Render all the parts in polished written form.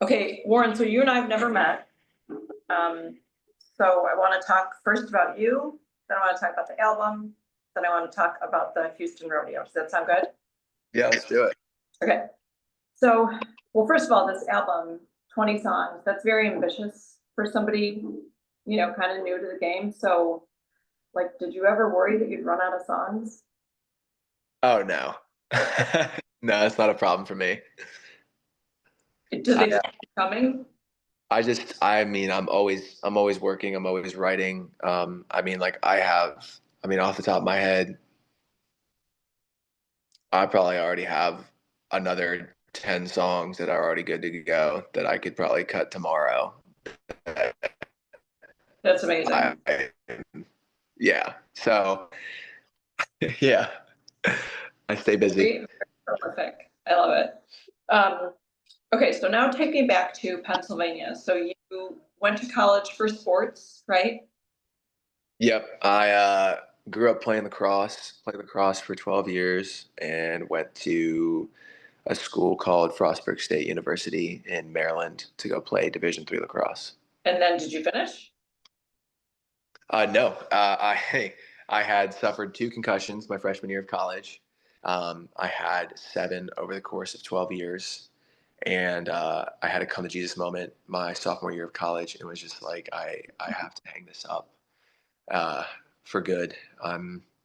Okay, Warren, so you and I have never met. So I want to talk first about you, then I want to talk about the album, then I want to talk about the Houston Rodeo. Does that sound good? Yeah, let's do it. Okay. So, well, first of all, this album, 20 songs, that's very ambitious for somebody, kind of new to the game. So, like, did you ever worry that you'd run out of songs? Oh no. No, it's not a problem for me. Do they I, keep coming? I'm always working, I'm always writing. Off the top of my head, I probably already have another 10 songs that are already good to go that I could probably cut tomorrow. That's amazing. I, yeah. So, yeah, I stay busy. Very prolific. I love it. Um, okay, so now take me back to Pennsylvania. So you went to college for sports, right? Yep. I grew up played lacrosse for 12 years and went to a school called Frostburg State University in Maryland to go play Division III lacrosse. And then did you finish? No, I had suffered 2 concussions my freshman year of college. I had 7 over the course of 12 years, and I had a come to Jesus moment my sophomore year of college. It was just like I have to hang this up uh, for good.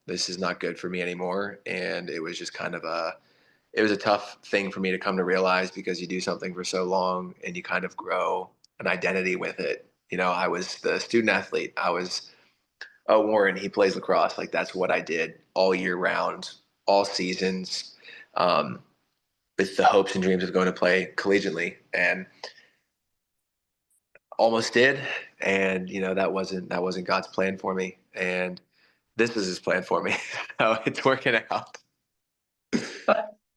This is not good for me anymore, and it was just it was a tough thing for me to come to realize because you do something for so long and you kind of grow an identity with it. I was the student athlete. I was, oh, Warren, he plays lacrosse. Like that's what I did all year round, all seasons, um, with the hopes and dreams of going to play collegiately, and almost did. And that wasn't God's plan for me, and this is His plan for me. So it's working out.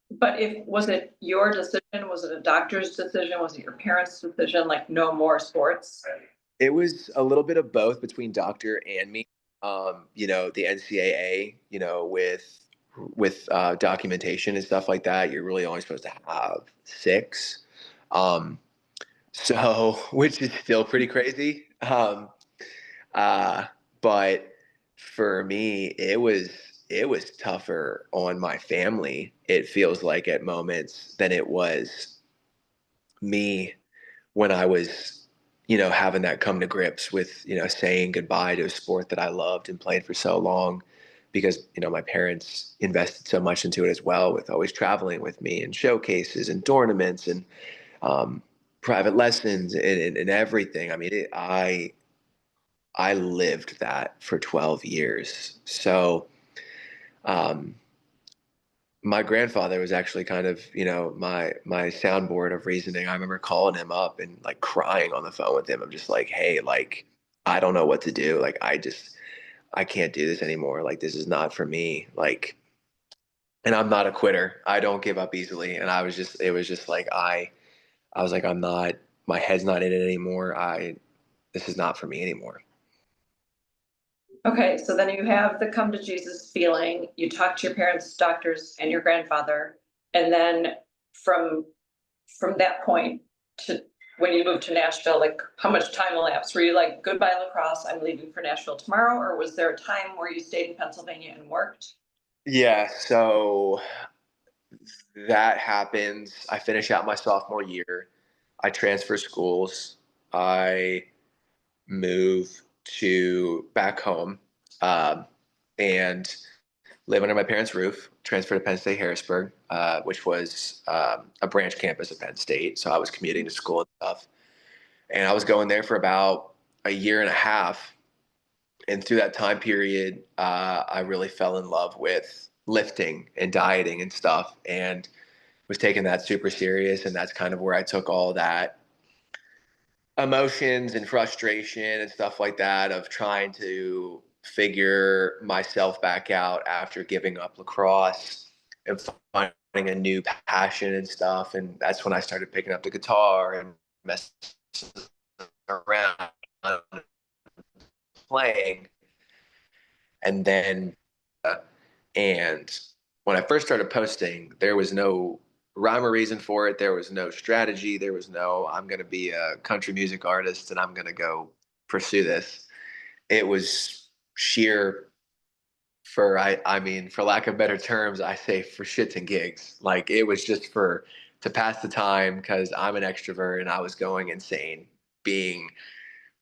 But if was it your decision? Was it a doctor's decision? Was it your parents' decision? Like no more sports? It was a little bit of both between doctor and me. The NCAA, with documentation and stuff like that, you're really only supposed to have 6. Um, so, which is still pretty crazy. Uh, but for me, it was tougher on my family. It feels like at moments than it was me when I was, having that come to grips with, saying goodbye to a sport that I loved and played for so long because, my parents invested so much into it as well with always traveling with me and showcases and tournaments and um, private lessons and everything. I mean, I lived that for 12 years. So, um, my grandfather was actually kind of, my soundboard of reasoning. I remember calling him up and like crying on the phone with him. I'm just like, hey, like, I don't know what to do. Like, I can't do this anymore. Like, this is not for me. Like, and I'm not a quitter. I don't give up easily. And it was just like, I was like, my head's not in it anymore. This is not for me anymore. Okay, so then you have the come to Jesus feeling. You talk to your parents, doctors, and your grandfather, and then from from that point to when you moved to Nashville, like how much time elapsed? Were you like, goodbye lacrosse, I'm leaving for Nashville tomorrow, or was there a time where you stayed in Pennsylvania and worked? Yeah. So that happens. I finish out my sophomore year. I transfer schools. I move to back home, um, and live under my parents' roof. Transfer to Penn State Harrisburg, which was a branch campus of Penn State. So I was commuting to school and stuff. And I was going there for about a year and a half. And through that time period, I really fell in love with lifting and dieting and stuff, and was taking that super serious. And that's kind of where I took all that emotions and frustration and stuff like that of trying to figure myself back out after giving up lacrosse and finding a new passion and stuff. And that's when I started picking up the guitar and messing around playing. And then, and when I first started posting, there was no rhyme or reason for it. There was no strategy. There was no, I'm going to be a country music artist and I'm going to go pursue this. It was sheer, I mean, for lack of better terms, I say for shits and gigs. Like it was just to pass the time because I'm an extrovert and I was going insane being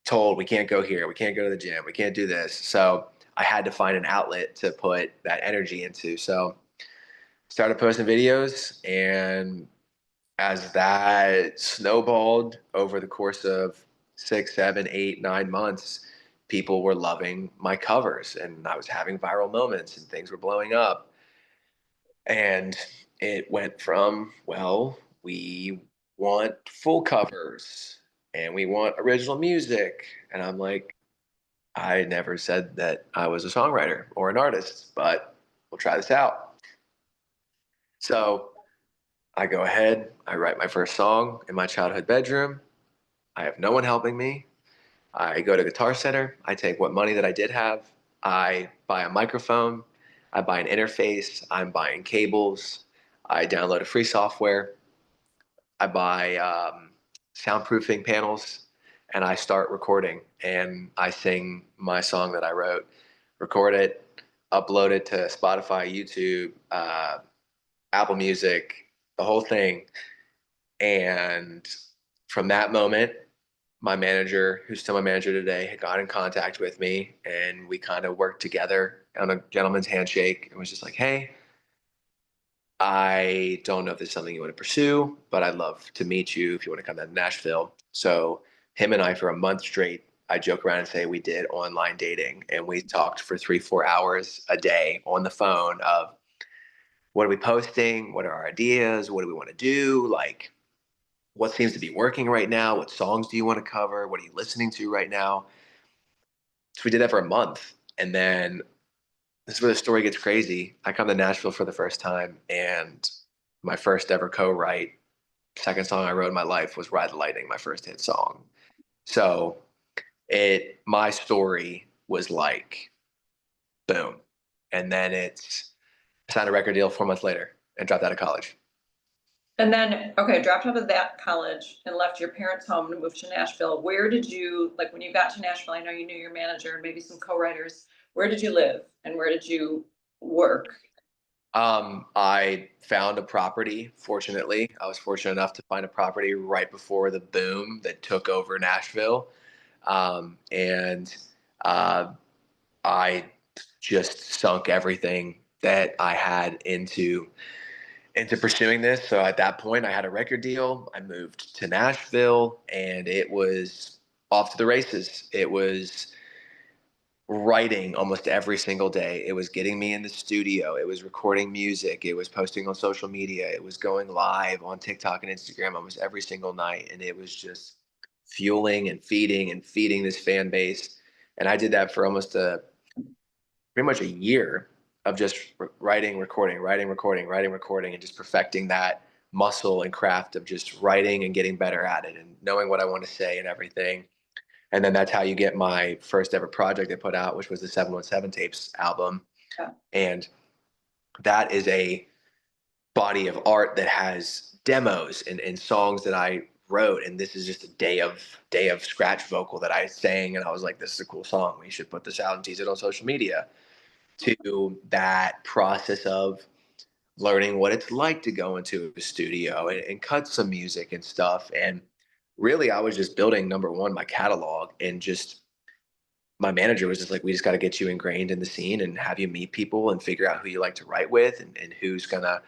told we can't go here, we can't go to the gym, we can't do this. So I had to find an outlet to put that energy into. So started posting videos, and as that snowballed over the course of 6, 7, 8, 9 months, people were loving my covers and I was having viral moments and things were blowing up. And it went from, well, we want full covers and we want original music. And I'm like, I never said that I was a songwriter or an artist, but we'll try this out. So I go ahead, I write my first song in my childhood bedroom. I have no one helping me. I go to Guitar Center. I take what money that I did have. I buy a microphone. I buy an interface. I'm buying cables. I download a free software. I buy soundproofing panels, and I start recording. And I sing my song that I wrote, record it, upload it to Spotify, YouTube, Apple Music, the whole thing. And from that moment, my manager, who's still my manager today, had got in contact with me and we kind of worked together on a gentleman's handshake. It was just like, hey, I don't know if this is something you want to pursue, but I'd love to meet you if you want to come down to Nashville. So him and I, for a month straight, I joke around and say we did online dating, and we talked for 3, 4 hours a day on the phone of what are we posting? What are our ideas? What do we want to do? Like, what seems to be working right now? What songs do you want to cover? What are you listening to right now? So we did that for a month. And then this is where the story gets crazy. I come to Nashville for the first time, and my first ever co-write, second song I wrote in my life was Ride the Lightning, my first hit song. So my story was like, boom. And then I signed a record deal 4 months later and dropped out of college. And then, okay, dropped out of that college and left your parents' home to move to Nashville. Where did you, like when you got to Nashville, I know you knew your manager and maybe some co-writers. Where did you live and where did you work? I found a property, fortunately. I was fortunate enough to find a property right before the boom that took over Nashville. And I just sunk everything that I had into pursuing this. So at that point, I had a record deal. I moved to Nashville, and it was off to the races. It was writing almost every single day. It was getting me in the studio. It was recording music. It was posting on social media. It was going live on TikTok and Instagram almost every single night. And it was just fueling and feeding this fan base. And I did that for pretty much a year of just writing, recording, writing, recording, writing, recording, and just perfecting that muscle and craft of just writing and getting better at it and knowing what I want to say and everything. And then that's how you get my first ever project I put out, which was the 717 Tapes album. Yeah. And that is a body of art that has demos and songs that I wrote. And this is just a day of scratch vocal that I sang. And I was like, this is a cool song. We should put this out and tease it on social media. To that process of learning what it's like to go into a studio and cut some music and stuff. And really, I was just building, number one, my catalog, and just my manager was just like, we just got to get you ingrained in the scene and have you meet people and figure out who you like to write with and who's gonna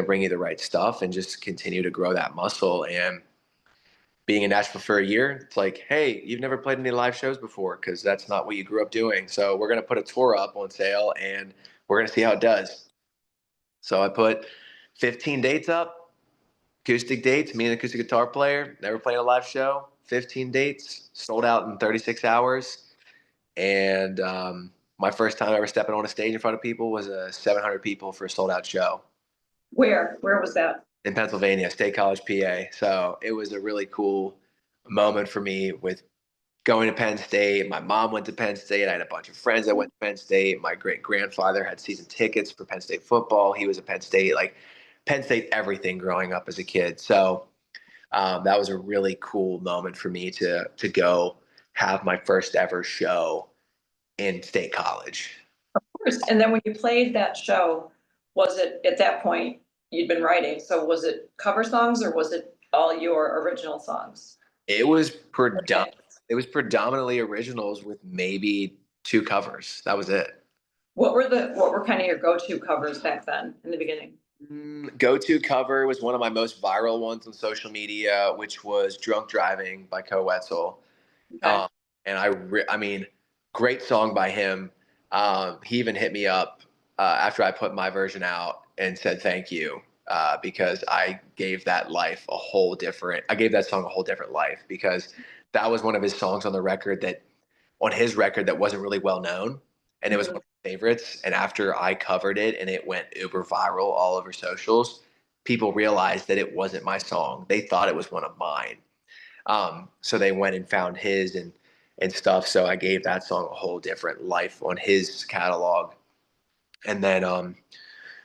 bring you the right stuff and just continue to grow that muscle. And being in Nashville for a year, it's like, hey, you've never played any live shows before because that's not what you grew up doing. So we're gonna put a tour up on sale and we're gonna see how it does. So I put 15 dates up, acoustic dates, me and an acoustic guitar player, never played a live show, 15 dates, sold out in 36 hours. And my first time ever stepping on a stage in front of people was 700 people for a sold out show Where was that? in Pennsylvania, State College, PA. So it was a really cool moment for me with going to Penn State. My mom went to Penn State. I had a bunch of friends that went to Penn State. My great grandfather had season tickets for Penn State football. He was a Penn State Penn State everything growing up as a kid. So that was a really cool moment for me to go have my first ever show in State College. Of course. And then when you played that show, was it at that point you'd been writing? So was it cover songs or was it all your original songs? It was Okay. predominantly originals with maybe two covers. That was it. What were kind of your go-to covers back then in the beginning? Go-to cover was one of my most viral ones on social media, which was "Drunk Driving" by Co Wetzel. Okay. Um, and I mean, great song by him. He even hit me up after I put my version out and said thank you because I gave that I gave that song a whole different life because that was one of his songs on his record that wasn't really well known, and it was one Mhm. of my favorites. And after I covered it and it went uber viral all over socials, people realized that it wasn't my song. They thought it was one of mine. So they went and found his and stuff. So I gave that song a whole different life on his catalog. And then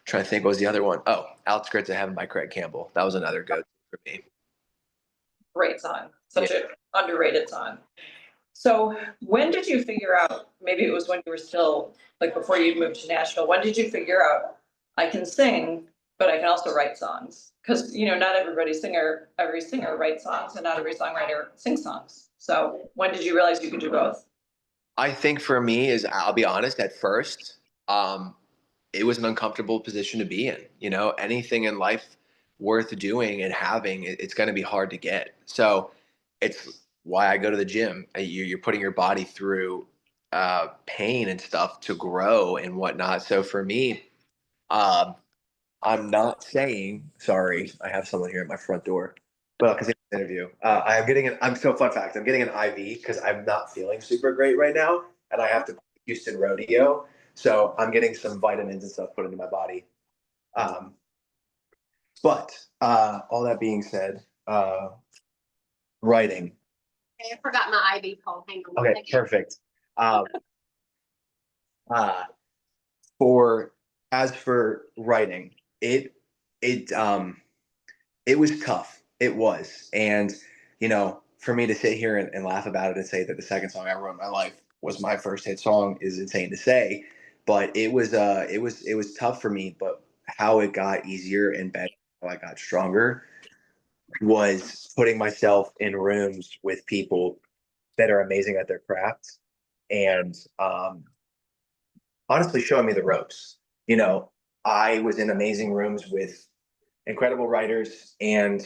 trying to think what was the other one? Oh, Outskirts of Heaven by Craig Campbell. That was another go-to for me. Great song. Yeah. Such an underrated song. So when did you figure out, maybe it was when you were still, like before you moved to Nashville, when did you figure out I can sing, but I can also write songs? Because not every singer writes songs and not every songwriter sings songs. So when did you realize you could do both? I think for me is I'll be honest, at first, um, it was an uncomfortable position to be in. Anything in life worth doing and having, it's going to be hard to get. So it's why I go to the gym. You're putting your body through pain and stuff to grow and whatnot. So for me, um, I'm not saying sorry. I have someone here at my front door, but I'll continue this interview. I'm so fun fact. I'm getting an IV because I'm not feeling super great right now, and I have to Houston Rodeo. So I'm getting some vitamins and stuff put into my body. Um, but all that being said, writing. Okay, I forgot my IV call. Hang on. Okay, perfect. Um, uh, for as for writing, it it was tough. It was, and for me to sit here and laugh about it and say that the second song I wrote in my life was my first hit song is insane to say. But it was tough for me. But how it got easier and better, how I got stronger, was putting myself in rooms with people that are amazing at their craft and honestly showing me the ropes. You know, I was in amazing rooms with incredible writers and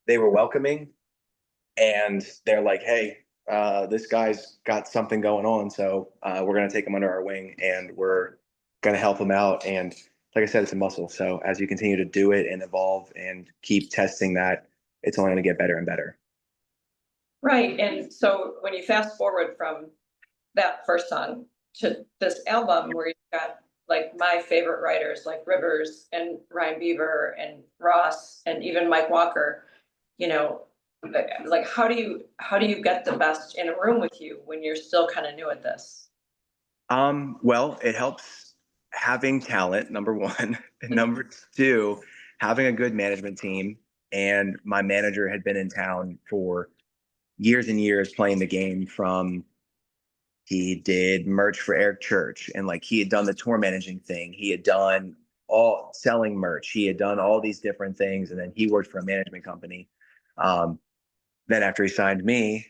they were welcoming and they're like, hey, this guy's got something going on. So we're going to take him under our wing and we're going to help him out. And like I said, it's a muscle. So as you continue to do it and evolve and keep testing that, it's only going to get better and better. Right. And so when you fast forward from that first song to this album where you've got like my favorite writers like Rivers and Ryan Beaver and Ross and even Mike Walker, you know, like how do you get the best in a room with you when you're still kind of new at this? Well, it helps having talent, number one. And number two, having a good management team. And my manager had been in town for years and years playing the game from he did merch for Eric Church and like he had done the tour managing thing. He had done all selling merch. He had done all these different things. And then he worked for a management company. Um, then after he signed me,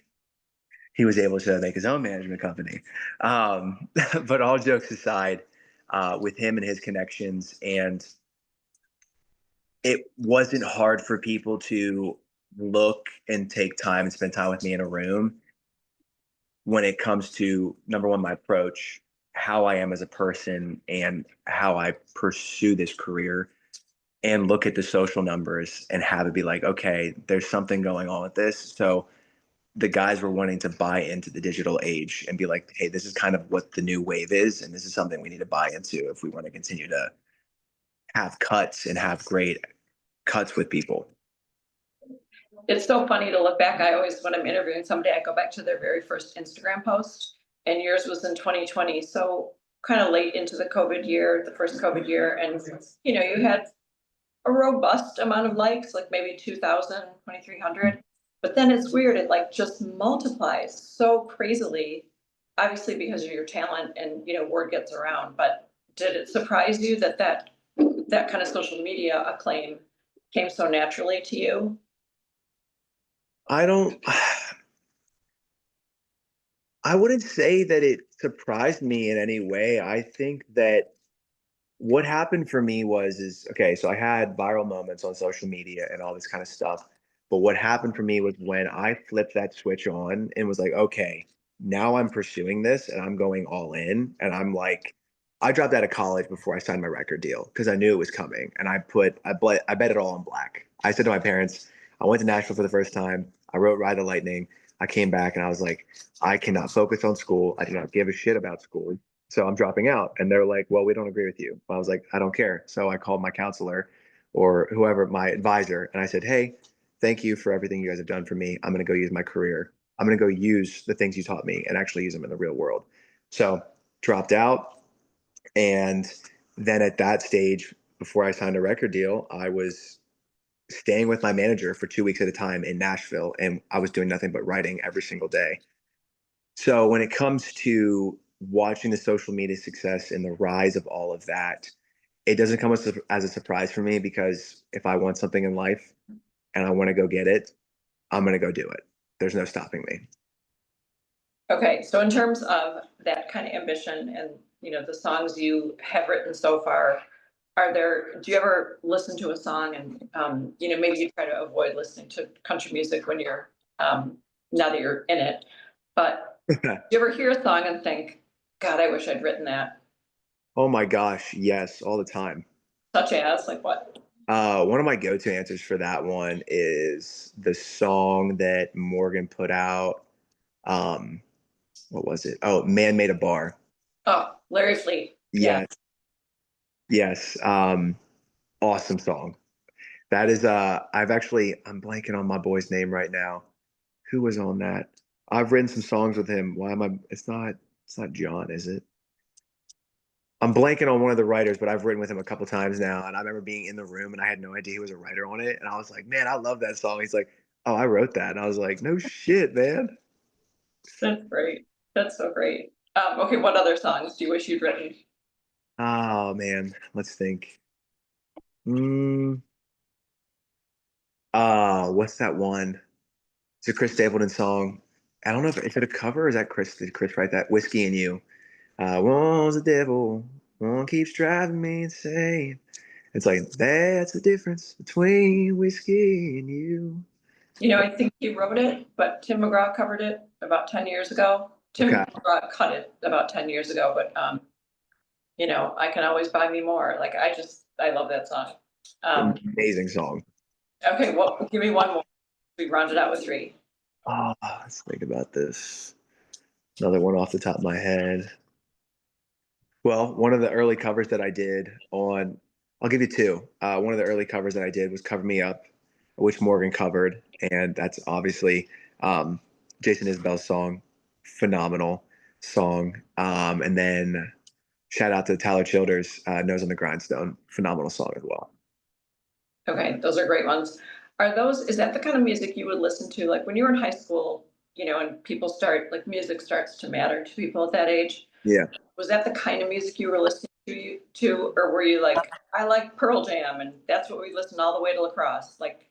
he was able to make his own management company. Um, but all jokes aside, with him and his connections, and it wasn't hard for people to look and take time and spend time with me in a room when it comes to number one, my approach, how I am as a person, and how I pursue this career, and look at the social numbers and have it be like, okay, there's something going on with this. So the guys were wanting to buy into the digital age and be like, hey, this is kind of what the new wave is. And this is something we need to buy into if we want to continue to have cuts and have great cuts with people. It's so funny to look back. I always, when I'm interviewing somebody, I go back to their very first Instagram post, and yours was in 2020. So kind of late into the COVID year, the first COVID year. And you had a robust amount of likes, like maybe 2,000, 2,300. But then it's weird, it like just multiplies so crazily, obviously because of your talent and, you know, word gets around. But did it surprise you that that kind of social media acclaim came so naturally to you? I don't, I wouldn't say that it surprised me in any way. I think that what happened for me is okay, so I had viral moments on social media and all this kind of stuff. But what happened for me was when I flipped that switch on and was like, okay, now I'm pursuing this and I'm going all in. And I'm like, I dropped out of college before I signed my record deal because I knew it was coming. And I bet it all on black. I said to my parents, I went to Nashville for the first time. I wrote Ride the Lightning. I came back and I was like, I cannot focus on school. I do not give a shit about school. So I'm dropping out. And they're like, well, we don't agree with you. I was like, I don't care. So I called my counselor or whoever, my advisor, and I said, hey, thank you for everything you guys have done for me. I'm going to go use my career. I'm going to go use the things you taught me and actually use them in the real world. So dropped out. And then at that stage, before I signed a record deal, I was staying with my manager for 2 weeks at a time in Nashville. And I was doing nothing but writing every single day. So when it comes to watching the social media success and the rise of all of that, it doesn't come as a surprise for me because if I want something in life and I want to go get it, I'm going to go do it. There's no stopping me. Okay, so in terms of that kind of ambition and, you know, the songs you have written so far, do you ever listen to a song and, you know, maybe you try to avoid listening to country music when you're, now that you're in it, but do you ever hear a song and think, God, I wish I'd written that? Oh my gosh, yes, all the time. Such as, like what? One of my go-to answers for that one is the song that Morgan put out. Um, what was it? Oh, Man Made a Bar. Oh, Larry Fleet. Yeah. Yes, yes. Awesome song. That is I'm blanking on my boy's name right now. Who was on that? I've written some songs with him. Why am I it's not John, is it? I'm blanking on one of the writers, but I've written with him a couple times now. And I remember being in the room and I had no idea he was a writer on it. And I was like, man, I love that song. He's like, oh, I wrote that. And I was like, no shit, man. That's great. That's so great. Okay, what other songs do you wish you'd written? Oh man, let's think. Mm, what's that one? It's a Chris Stapleton song. I don't know if is it a cover or is that Chris? Did Chris write that? Whiskey and You. One's the devil, one keeps driving me insane. It's like that's the difference between whiskey and you. You know, I think he wrote it, but Tim McGraw covered it about 10 years ago. Tim Okay, McGraw cut it about 10 years ago, but you know, I can always buy me more. Like I love that song. amazing song. Okay, well, give me one more. We rounded out with three. Let's think about this. Another one off the top of my head. Well, one of the early covers that I did on, I'll give you two. One of the early covers that I did was Cover Me Up, which Morgan covered. And that's obviously Jason Isbell's song, phenomenal song. And then shout out to Tyler Childers, Nose on the Grindstone, phenomenal song as well. Okay, those are great ones. Is that the kind of music you would listen to, like when you were in high school, you know, and music starts to matter to people at that age? Yeah. Was that the kind of music you were listening to, or were you like, I like Pearl Jam and that's what we listened all the way to lacrosse? Like,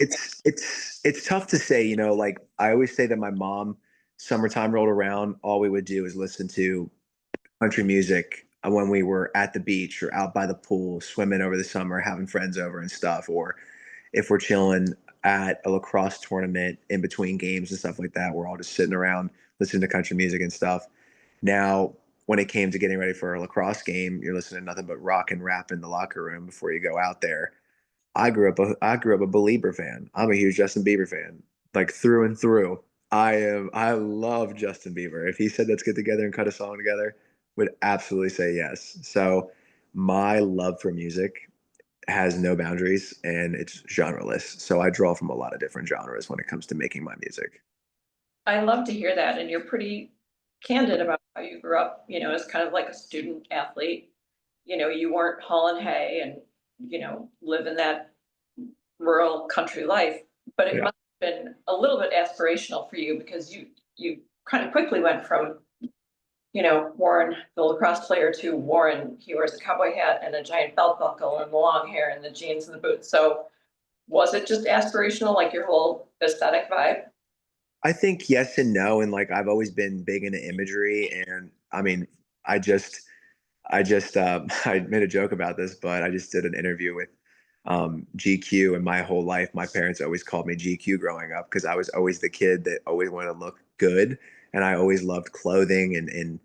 It's tough to say, like I always say that my mom, summertime rolled around, all we would do is listen to country music when we were at the beach or out by the pool, swimming over the summer, having friends over and stuff, or if we're chilling at a lacrosse tournament in between games and stuff like that, we're all just sitting around listening to country music and stuff. Now, when it came to getting ready for a lacrosse game, you're listening to nothing but rock and rap in the locker room before you go out there. I grew up a Belieber fan. I'm a huge Justin Bieber fan, like through and through. I love Justin Bieber. If he said let's get together and cut a song together, would absolutely say yes. So my love for music has no boundaries and it's genreless. So I draw from a lot of different genres when it comes to making my music. I love to hear that. And you're pretty candid about how you grew up, you know, as kind of like a student athlete. You know, you weren't hauling hay and live in that rural country life, but it Yeah. must have been a little bit aspirational for you because you kind of quickly went from, Warren, the lacrosse player, to Warren, he wears a cowboy hat and a giant belt buckle and the long hair and the jeans and the boots. So was it just aspirational, like your whole aesthetic vibe? I think yes and no. And like I've always been big into imagery. And I mean, I just I made a joke about this, but I just did an interview with GQ, and my whole life, my parents always called me GQ growing up because I was always the kid that always wanted to look good, and I always loved clothing and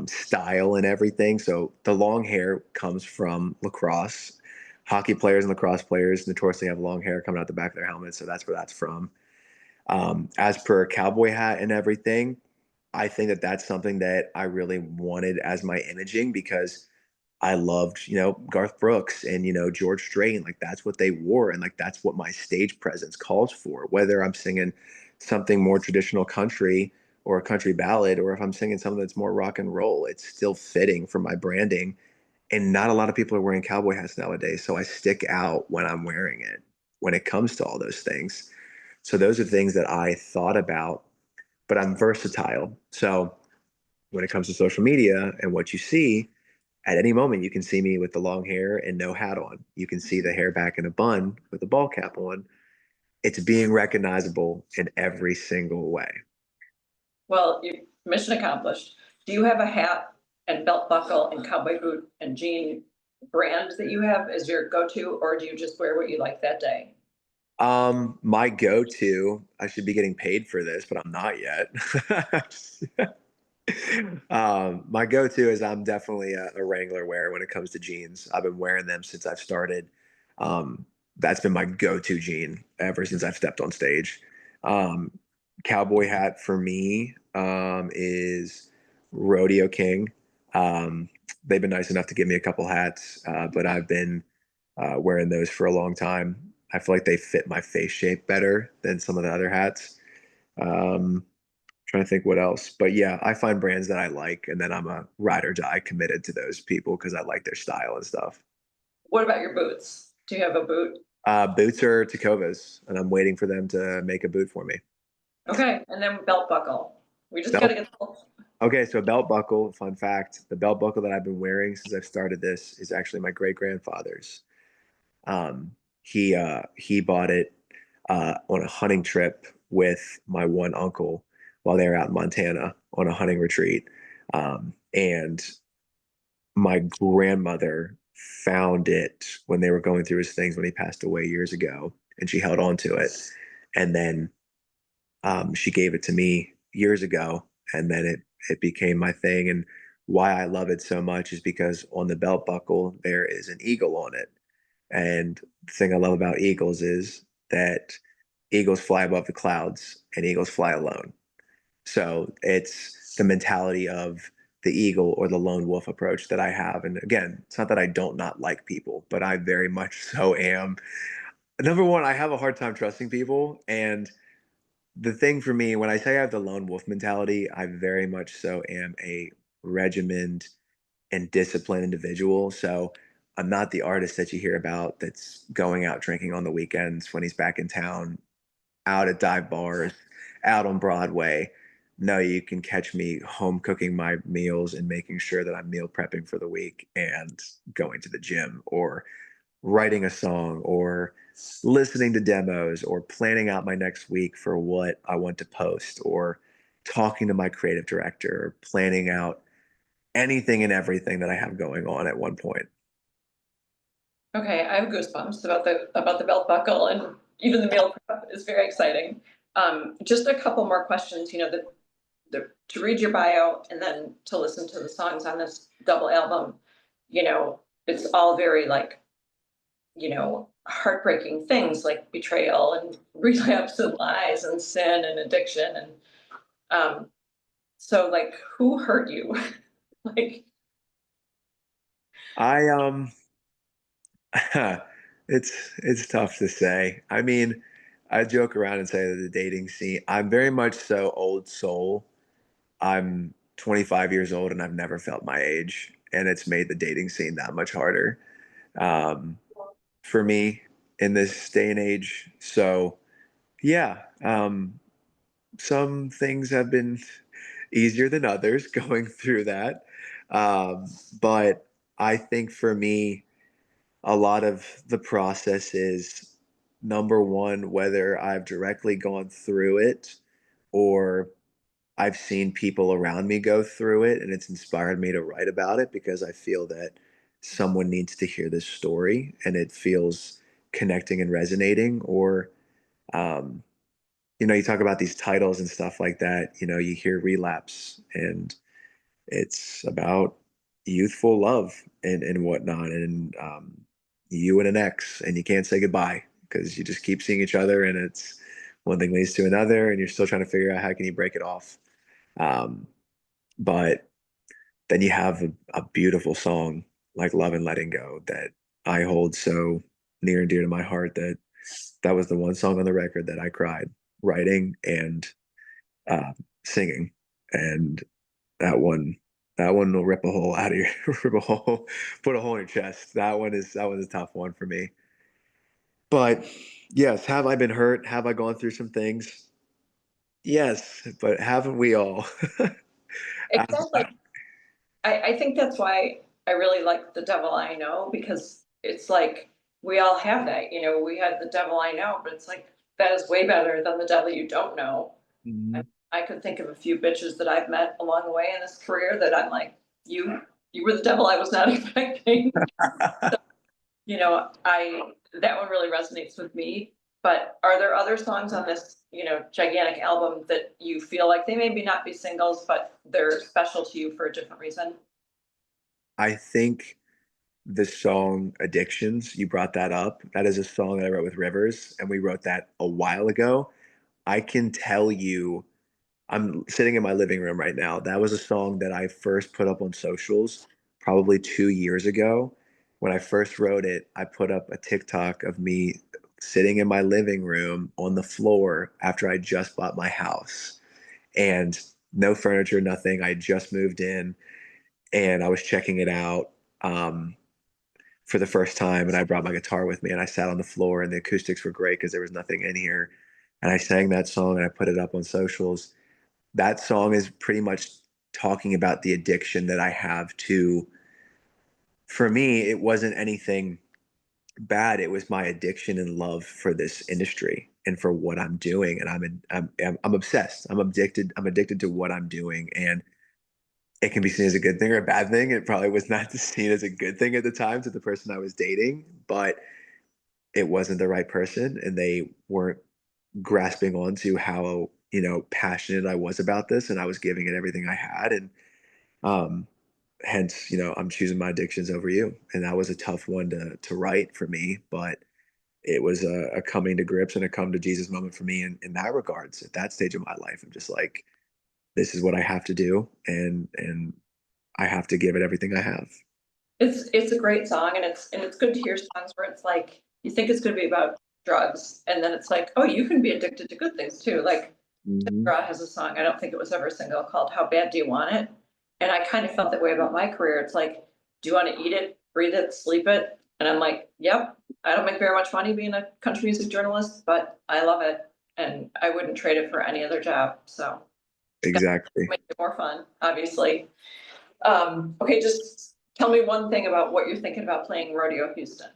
style and everything. So the long hair comes from lacrosse. Hockey players and lacrosse players notoriously have long hair coming out the back of their helmets, so that's where that's from. As per a cowboy hat and everything, I think that that's something that I really wanted as my imaging because I loved, Garth Brooks and, George Strait. Like that's what they wore. And like that's what my stage presence calls for. Whether I'm singing something more traditional country or a country ballad, or if I'm singing something that's more rock and roll, it's still fitting for my branding. And not a lot of people are wearing cowboy hats nowadays. So I stick out when I'm wearing it when it comes to all those things. So those are things that I thought about, but I'm versatile. So when it comes to social media and what you see, at any moment you can see me with the long hair and no hat on. You can see the hair back in a bun with a ball cap on. It's being recognizable in every single way. Well, mission accomplished. Do you have a hat and belt buckle and cowboy boot and jean brand that you have as your go-to, or do you just wear what you like that day? My go-to, I should be getting paid for this, but I'm not yet. My go-to is I'm definitely a Wrangler wearer when it comes to jeans. I've been wearing them since I've started. Um, that's been my go-to jean ever since I've stepped on stage. Um, Cowboy hat for me is Rodeo King. Um, they've been nice enough to give me a couple hats, but I've been wearing those for a long time. I feel like they fit my face shape better than some of the other hats. Um, Trying to think what else, but yeah, I find brands that I like, and then I'm a ride or die committed to those people because I like their style and stuff. What about your boots? Do you have a boot? Boots are Tecovas, and I'm waiting for them to make a boot for me. Okay, and then belt buckle. We just gotta Belt. get. Okay, so a belt buckle. Fun fact: the belt buckle that I've been wearing since I've started this is actually my great grandfather's. Um, he bought it on a hunting trip with my one uncle while they were out in Montana on a hunting retreat. And my grandmother found it when they were going through his things when he passed away years ago, and she held on to it. And then she gave it to me years ago, and then it became my thing. And why I love it so much is because on the belt buckle there is an eagle on it. And the thing I love about eagles is that eagles fly above the clouds and eagles fly alone. So it's the mentality of the eagle or the lone wolf approach that I have. And again, it's not that I don't not like people, but I very much so am. Number one, I have a hard time trusting people. And the thing for me, when I say I have the lone wolf mentality, I very much so am a regimented and disciplined individual. So I'm not the artist that you hear about that's going out drinking on the weekends when he's back in town, out at dive bars, out on Broadway. No, you can catch me home cooking my meals and making sure that I'm meal prepping for the week and going to the gym or writing a song or listening to demos or planning out my next week for what I want to post or talking to my creative director or planning out anything and everything that I have going on at one point. Okay, I have goosebumps about the belt buckle, and even the meal prep is very exciting. Just a couple more questions, to read your bio and then to listen to the songs on this double album, it's all very like, heartbreaking things like betrayal and relapse and lies and sin and addiction. And so like who hurt you? Like, I it's tough to say. I mean, I joke around and say that the dating scene, I'm very much so old soul. I'm 25 years old and I've never felt my age, and it's made the dating scene that much harder. Um, for me in this day and age. So yeah, some things have been easier than others going through that. But I think for me, a lot of the process is number one, whether I've directly gone through it or I've seen people around me go through it and it's inspired me to write about it because I feel that someone needs to hear this story and it feels connecting and resonating. Or, um, you talk about these titles and stuff like that, you hear relapse and it's about youthful love and whatnot, and you and an ex, and you can't say goodbye because you just keep seeing each other, and it's one thing leads to another, and you're still trying to figure out how can you break it off. Um, but then you have a beautiful song like "Love and Letting Go" that I hold so near and dear to my heart that was the one song on the record that I cried writing and uh, singing, and that one, that one will rip a hole out of your rip a hole, put a hole in your chest. That one's a tough one for me. But yes, have I been hurt? Have I gone through some things? Yes, but haven't we all? Um, Exactly. I think that's why I really like The Devil I Know, because it's like we all have that, we had the devil I know, but it's like that is way better than the devil you don't know. I, mhm. I could think of a few bitches that I've met along the way in this career that I'm like, you were the devil I was not expecting. I that one really resonates with me. But are there other songs on this, gigantic album that you feel like they maybe not be singles, but they're special to you for a different reason? I think the song "Addictions," you brought that up. That is a song that I wrote with Rivers, and we wrote that a while ago. I can tell you I'm sitting in my living room right now. That was a song that I first put up on socials probably 2 years ago. When I first wrote it, I put up a TikTok of me sitting in my living room on the floor after I just bought my house and no furniture, nothing. I just moved in and I was checking it out for the first time. And I brought my guitar with me and I sat on the floor and the acoustics were great because there was nothing in here. And I sang that song and I put it up on socials. That song is pretty much talking about the addiction that I have to, for me, it wasn't anything bad. It was my addiction and love for this industry and for what I'm doing. And I'm obsessed. I'm addicted to what I'm doing. And it can be seen as a good thing or a bad thing. It probably was not seen as a good thing at the time to the person I was dating, but it wasn't the right person and they weren't grasping onto how, passionate I was about this and I was giving it everything I had. And um, hence, I'm choosing my addictions over you. And that was a tough one to write for me, but it was a coming to grips and a come to Jesus moment for me in that regards. At that stage of my life, I'm just like, this is what I have to do, and I have to give it everything I have. It's a great song, and it's good to hear songs where it's like you think it's gonna be about drugs, and then it's like, oh, you can be addicted to good things too. Like Hmm. Raw has a song, I don't think it was ever a single, called "How Bad Do You Want It?" And I kind of felt that way about my career. It's like, do you want to eat it, breathe it, sleep it? And I'm like, yep. I don't make very much money being a country music journalist, but I love it, and I wouldn't trade it for any other job. So it's got to Exactly. make it more fun, obviously. Okay, just tell me one thing about what you're thinking about playing Rodeo Houston.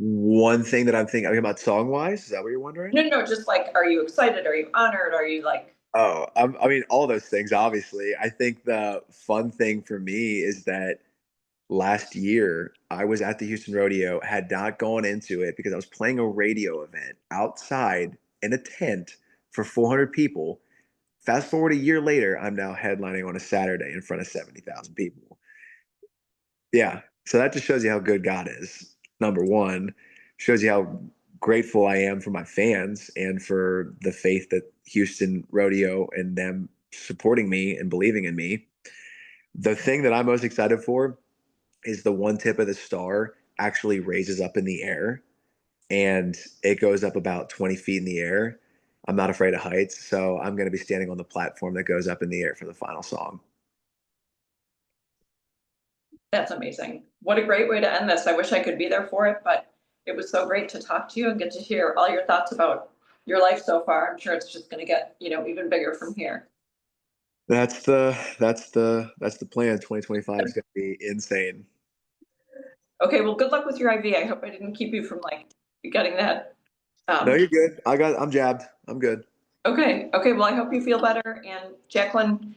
One thing that I'm thinking about song wise, is that what you're wondering? No, no, just like, are you excited? Are you honored? Are you like, Oh, I mean, all those things, obviously. I think the fun thing for me is that last year I was at the Houston Rodeo, had not gone into it because I was playing a radio event outside in a tent for 400 people. Fast forward a year later, I'm now headlining on a Saturday in front of 70,000 people. Yeah. So that just shows you how good God is. Number one, shows you how grateful I am for my fans and for the faith that Houston Rodeo and them supporting me and believing in me. The thing that I'm most excited for is the one tip of the star actually raises up in the air and it goes up about 20 feet in the air. I'm not afraid of heights, so I'm going to be standing on the platform that goes up in the air for the final song. that's amazing. What a great way to end this. I wish I could be there for it, but it was so great to talk to you and get to hear all your thoughts about your life so far. I'm sure it's just gonna get, even bigger from here. That's the plan. 2025 is gonna be insane. Okay, well, good luck with your IV. I hope I didn't keep you from like getting that. No, you're good. I'm jabbed. I'm good. Okay, well, I hope you feel better. And Jacqueline,